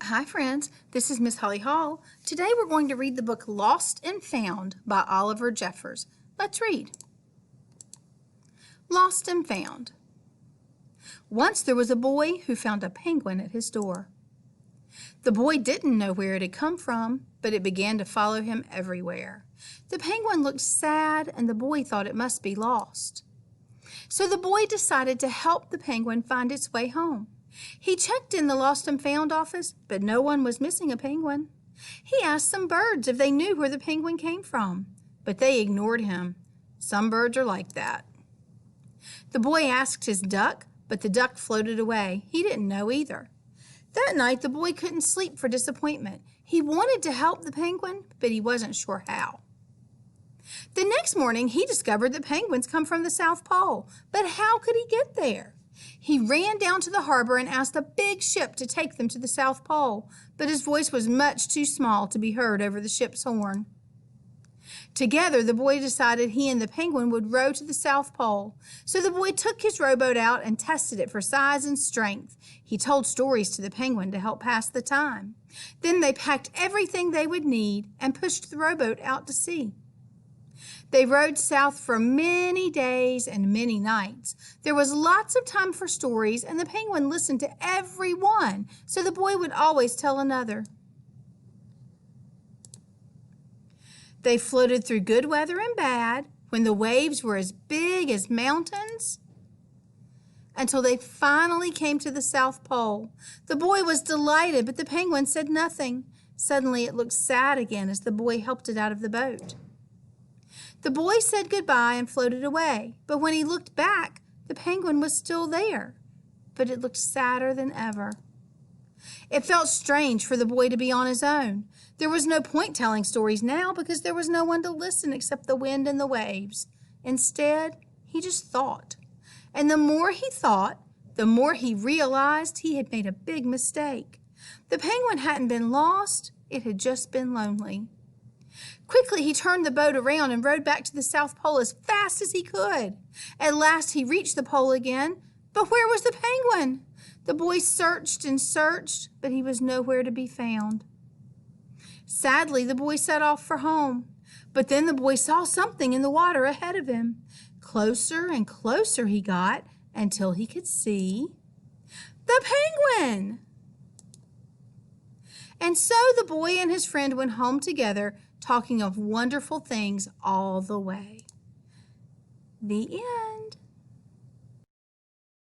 Hi friends, this is Miss Holley-Hall. Today we're going to read the book Lost and Found by Oliver Jeffers. Let's read. Lost and Found. Once there was a boy who found a penguin at his door. The boy didn't know where it had come from, but it began to follow him everywhere. The penguin looked sad and the boy thought it must be lost. So the boy decided to help the penguin find its way home. He checked in the Lost and Found office, but no one was missing a penguin. He asked some birds if they knew where the penguin came from, but they ignored him. Some birds are like that. The boy asked his duck, but the duck floated away. He didn't know either. That night, the boy couldn't sleep for disappointment. He wanted to help the penguin, but he wasn't sure how. The next morning, he discovered that penguins come from the South Pole, but how could he get there? He ran down to the harbor and asked a big ship to take them to the South Pole, but his voice was much too small to be heard over the ship's horn. Together, the boy decided he and the penguin would row to the South Pole. So the boy took his rowboat out and tested it for size and strength. He told stories to the penguin to help pass the time. Then they packed everything they would need and pushed the rowboat out to sea. They rowed south for many days and many nights. There was lots of time for stories, and the penguin listened to every one, so the boy would always tell another. They floated through good weather and bad, when the waves were as big as mountains, until they finally came to the South Pole. The boy was delighted, but the penguin said nothing. Suddenly it looked sad again as the boy helped it out of the boat. The boy said goodbye and floated away, but when he looked back, the penguin was still there, but it looked sadder than ever. It felt strange for the boy to be on his own. There was no point telling stories now because there was no one to listen except the wind and the waves. Instead, he just thought. And the more he thought, the more he realized he had made a big mistake. The penguin hadn't been lost, it had just been lonely. Quickly, he turned the boat around and rowed back to the South Pole as fast as he could. At last, he reached the pole again, but where was the penguin? The boy searched and searched, but he was nowhere to be found. Sadly, the boy set off for home, but then the boy saw something in the water ahead of him. Closer and closer he got until he could see the penguin. And so the boy and his friend went home together, talking of wonderful things all the way. The end.